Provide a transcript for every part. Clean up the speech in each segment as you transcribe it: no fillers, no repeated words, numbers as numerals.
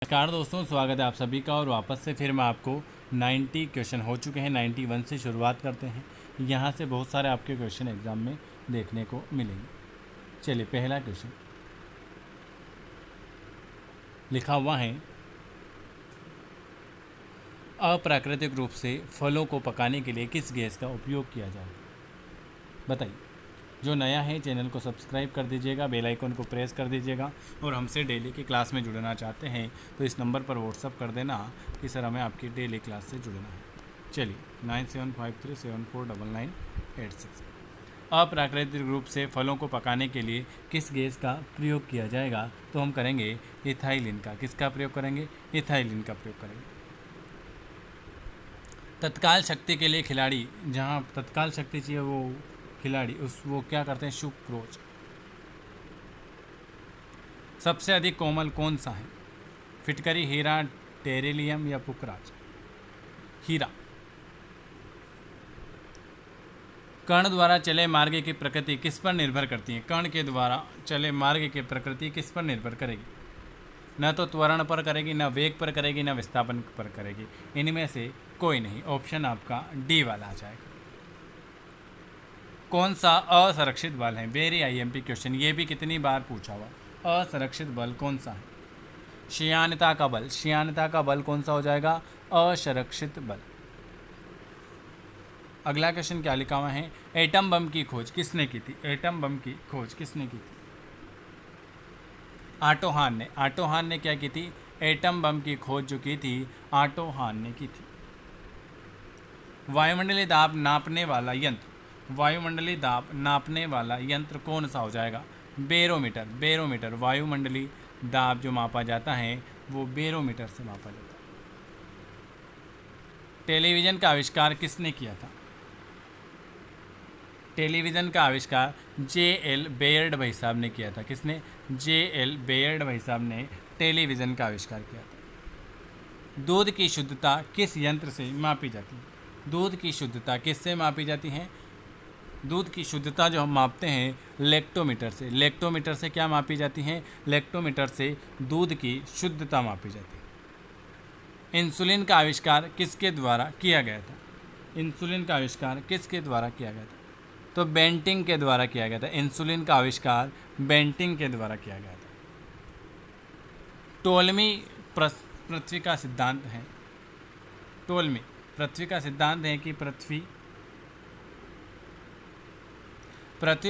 नमस्कार दोस्तों, स्वागत है आप सभी का। और वापस से फिर मैं आपको 90 क्वेश्चन हो चुके हैं। 91 से शुरुआत करते हैं। यहाँ से बहुत सारे आपके क्वेश्चन एग्ज़ाम में देखने को मिलेंगे। चलिए, पहला क्वेश्चन लिखा हुआ है, अप्राकृतिक रूप से फलों को पकाने के लिए किस गैस का उपयोग किया जाए? बताइए। जो नया है चैनल को सब्सक्राइब कर दीजिएगा, बेल आइकन को प्रेस कर दीजिएगा। और हमसे डेली की क्लास में जुड़ना चाहते हैं तो इस नंबर पर व्हाट्सअप कर देना कि सर हमें आपकी डेली क्लास से जुड़ना है। चलिए, 9753749986। अप्राकृतिक रूप से फलों को पकाने के लिए किस गैस का प्रयोग किया जाएगा? तो हम करेंगे इथाइलिन का। किसका प्रयोग करेंगे? इथाइलिन का प्रयोग करेंगे। तत्काल शक्ति के लिए खिलाड़ी, जहाँ तत्काल शक्ति चाहिए वो खिलाड़ी वो क्या करते हैं? सुक्रोज। सबसे अधिक कोमल कौन सा है? फिटकरी, हीरा, टेरेलियम या पुखराज? हीरा। कर्ण द्वारा चले मार्ग की प्रकृति किस पर निर्भर करती है? कर्ण के द्वारा चले मार्ग की प्रकृति किस पर निर्भर करेगी? न तो त्वरण पर करेगी, न वेग पर करेगी, न विस्थापन पर करेगी। इनमें से कोई नहीं। ऑप्शन आपका डी वाला आ जाएगा। कौन सा असुरक्षित बल है? वेरी आईएमपी क्वेश्चन, ये भी कितनी बार पूछा हुआ। असुरक्षित बल कौन सा है? श्यानता का बल। श्यानता का बल कौन सा हो जाएगा? असुरक्षित बल। अगला क्वेश्चन क्या लिखा हुआ है? एटम बम की खोज किसने की थी? एटम बम की खोज किसने की थी? ऑटो हान ने। ऑटो हान ने क्या की थी? एटम बम की खोज जो की थी ऑटो हान ने की थी। वायुमंडलीय दाब नापने वाला यंत्र, वायुमंडलीय दाब नापने वाला यंत्र कौन सा हो जाएगा? बेरोमीटर। बेरोमीटर। वायुमंडलीय दाब जो मापा जाता है वो बेरोमीटर से मापा जाता है। टेलीविज़न का आविष्कार किसने किया था? टेलीविज़न का आविष्कार J.L. बेयर्ड भाई साहब ने किया था। किसने? J.L. बेयर्ड भाई साहब ने टेलीविज़न का आविष्कार किया था। दूध की शुद्धता किस यंत्र से मापी जाती है? दूध की शुद्धता किससे मापी जाती है? दूध की शुद्धता जो हम मापते हैं लेक्टोमीटर से। लेक्टोमीटर से क्या मापी जाती है? लेक्टोमीटर से दूध की शुद्धता मापी जाती है। इंसुलिन का आविष्कार किसके द्वारा किया गया था? इंसुलिन का आविष्कार किसके द्वारा किया गया था? तो बेंटिंग के द्वारा किया गया था। इंसुलिन का आविष्कार बेंटिंग के द्वारा किया गया था। टोलमी पृथ्वी का सिद्धांत है। टोलमी पृथ्वी का सिद्धांत है कि पृथ्वी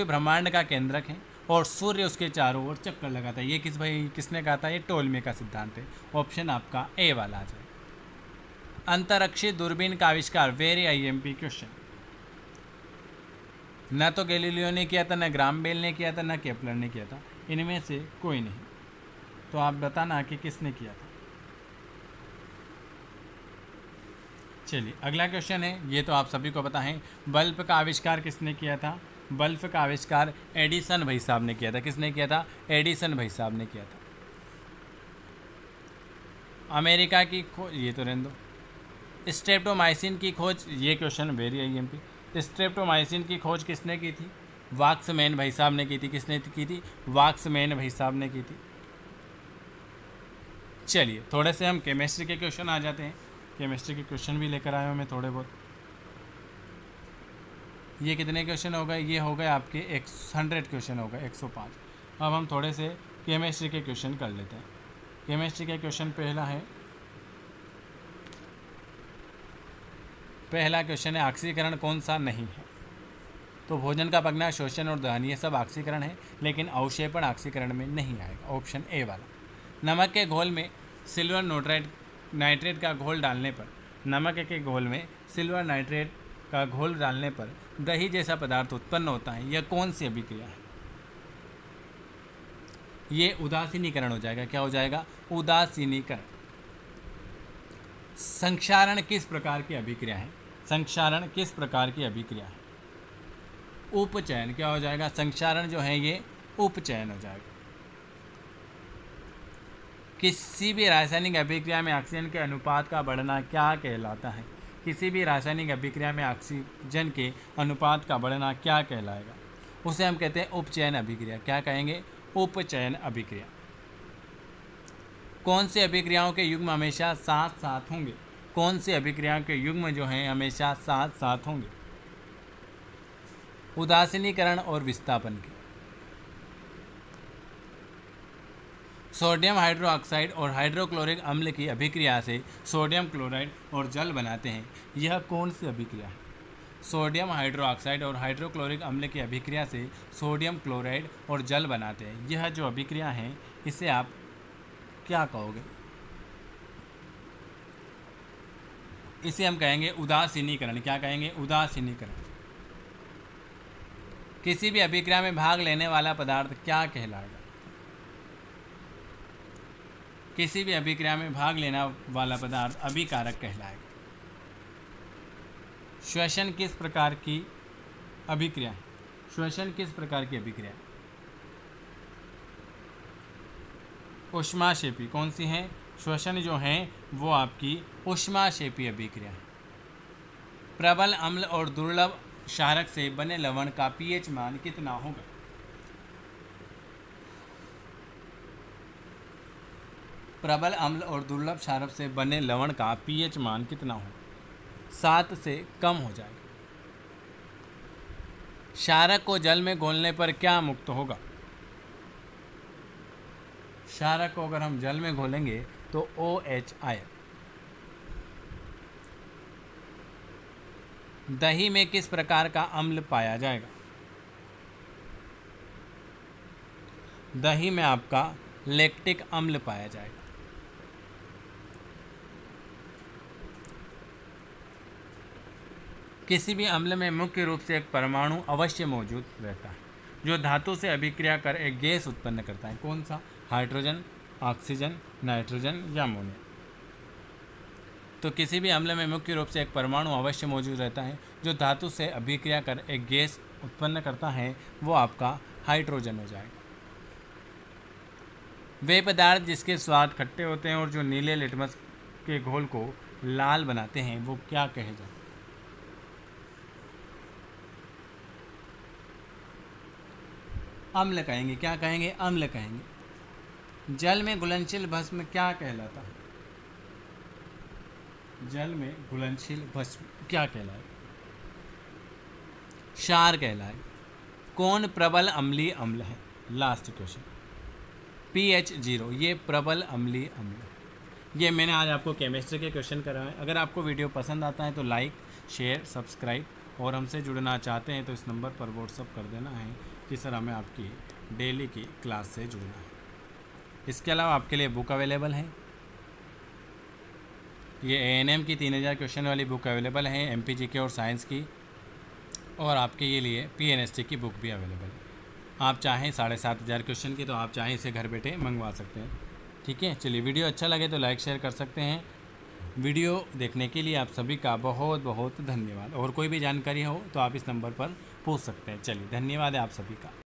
ब्रह्मांड का केंद्रक है और सूर्य उसके चारों ओर चक्कर लगाता है। ये किसने कहा था? ये टोलमी का सिद्धांत है। ऑप्शन आपका ए वाला आ जाए। अंतरिक्षीय दूरबीन का आविष्कार, वेरी आईएमपी क्वेश्चन, न तो गैलीलियो ने किया था, न ग्राम बेल ने किया था, न केपलर ने किया था। इनमें से कोई नहीं। तो आप बताना कि किसने किया था। चलिए, अगला क्वेश्चन है, ये तो आप सभी को पता है। बल्ब का आविष्कार किसने किया था? बल्ब का आविष्कार एडिसन भाई साहब ने किया था। किसने किया था? एडिसन भाई साहब ने किया था। अमेरिका की खोज, ये तो रहने दो। स्ट्रेप्टोमाइसिन की खोज, ये क्वेश्चन वेरी आईएमपी। स्ट्रेप्टोमाइसिन की खोज किसने की थी? वाक्समैन भाई साहब ने की थी। किसने की थी? वाक्समैन भाई साहब ने की थी। चलिए, थोड़े से हम केमिस्ट्री के क्वेश्चन आ जाते हैं। केमिस्ट्री के क्वेश्चन भी लेकर आया हूँ मैं थोड़े बहुत। ये कितने क्वेश्चन हो गए? ये हो गए आपके 100 क्वेश्चन हो गए, 105। अब हम थोड़े से केमिस्ट्री के क्वेश्चन कर लेते हैं। केमिस्ट्री के क्वेश्चन पहला क्वेश्चन है, ऑक्सीकरण कौन सा नहीं है? तो भोजन का पकना, शोषण और दहन, ये सब ऑक्सीकरण है, लेकिन अवक्षेपण ऑक्सीकरण में नहीं आएगा। ऑप्शन ए वाला। नमक के घोल में सिल्वर नाइट्रेट का घोल डालने पर, नमक के घोल में सिल्वर नाइट्रेट का घोल डालने पर दही जैसा पदार्थ उत्पन्न होता है। यह कौन सी अभिक्रिया है? ये उदासीनीकरण हो जाएगा। क्या हो जाएगा? उदासीनीकरण। संक्षारण किस प्रकार की अभिक्रिया है? संक्षारण किस प्रकार की अभिक्रिया है? उपचयन। क्या हो जाएगा? संक्षारण जो है ये उपचयन हो जाएगा। किसी भी रासायनिक अभिक्रिया में ऑक्सीजन के अनुपात का बढ़ना क्या कहलाता है? किसी भी रासायनिक अभिक्रिया में ऑक्सीजन के अनुपात का बढ़ना क्या कहलाएगा? उसे हम कहते हैं उपचयन अभिक्रिया। क्या कहेंगे? उपचयन अभिक्रिया। कौन से अभिक्रियाओं के युग्म हमेशा साथ साथ होंगे? कौन से अभिक्रियाओं के युग्म जो हैं हमेशा साथ साथ होंगे? उदासीनीकरण और विस्थापन के। सोडियम हाइड्रोक्साइड और हाइड्रोक्लोरिक अम्ल की अभिक्रिया से सोडियम क्लोराइड और जल बनाते हैं। यह कौन सी अभिक्रिया है? सोडियम हाइड्रोक्साइड और हाइड्रोक्लोरिक अम्ल की अभिक्रिया से सोडियम क्लोराइड और जल बनाते हैं। यह जो अभिक्रिया है इसे आप क्या कहोगे? इसे हम कहेंगे उदासीनीकरण। क्या कहेंगे? उदासीनीकरण। किसी भी अभिक्रिया में भाग लेने वाला पदार्थ क्या कहलाएगा? किसी भी अभिक्रिया में भाग लेने वाला पदार्थ अभिकारक कहलाएगा। श्वसन किस प्रकार की अभिक्रिया है? श्वसन किस प्रकार की अभिक्रिया है? ऊष्माक्षेपी। कौन सी है? श्वसन जो है वो आपकी ऊष्माक्षेपी अभिक्रिया है। प्रबल अम्ल और दुर्लभ क्षारक से बने लवण का पीएच मान कितना होगा? प्रबल अम्ल और दुर्लभ क्षारक से बने लवण का पीएच मान कितना होगा? 7 से कम हो जाएगा। क्षारक को जल में घोलने पर क्या मुक्त होगा? क्षारक को अगर हम जल में घोलेंगे तो OH आएगा। दही में किस प्रकार का अम्ल पाया जाएगा? दही में आपका लैक्टिक अम्ल पाया जाएगा। किसी भी अम्ल में मुख्य रूप से एक परमाणु अवश्य मौजूद रहता है जो धातु से अभिक्रिया कर एक गैस उत्पन्न करता है। कौन सा? हाइड्रोजन, ऑक्सीजन, नाइट्रोजन या अमोनिया। तो किसी भी अम्ल में मुख्य रूप से एक परमाणु अवश्य मौजूद रहता है जो धातु से अभिक्रिया कर एक गैस उत्पन्न करता है, वो आपका हाइड्रोजन हो जाएगा। वे पदार्थ जिसके स्वाद खट्टे होते हैं और जो नीले लिटमस के घोल को लाल बनाते हैं वो क्या कहे जाते हैं? अम्ल कहेंगे। क्या कहेंगे? अम्ल कहेंगे। जल में घुलनशील भस्म क्या कहलाता है? जल में घुलनशील भस्म क्या कहलाएगा? क्षार कहलाएगा। कौन प्रबल अम्लीय अम्ल है? Last question. pH 0 ये प्रबल अम्लीय अम्ल है। ये मैंने आज आपको केमिस्ट्री के क्वेश्चन कराए। अगर आपको वीडियो पसंद आता है तो लाइक, शेयर, सब्सक्राइब और हमसे जुड़ना चाहते हैं तो इस नंबर पर व्हाट्सअप कर देना है कि सर हमें आपकी डेली की क्लास से जुड़ना है। इसके अलावा आपके लिए बुक अवेलेबल है। ये ANM की 3000 क्वेश्चन वाली बुक अवेलेबल है, MPGK और साइंस की, और आपके ये लिए PNST की बुक भी अवेलेबल है। आप चाहें 7500 क्वेश्चन की तो आप चाहें इसे घर बैठे मंगवा सकते हैं। ठीक है, चलिए वीडियो अच्छा लगे तो लाइक शेयर कर सकते हैं। वीडियो देखने के लिए आप सभी का बहुत बहुत धन्यवाद। और कोई भी जानकारी हो तो आप इस नंबर पर पूछ सकते हैं। चलिए, धन्यवाद है आप सभी का।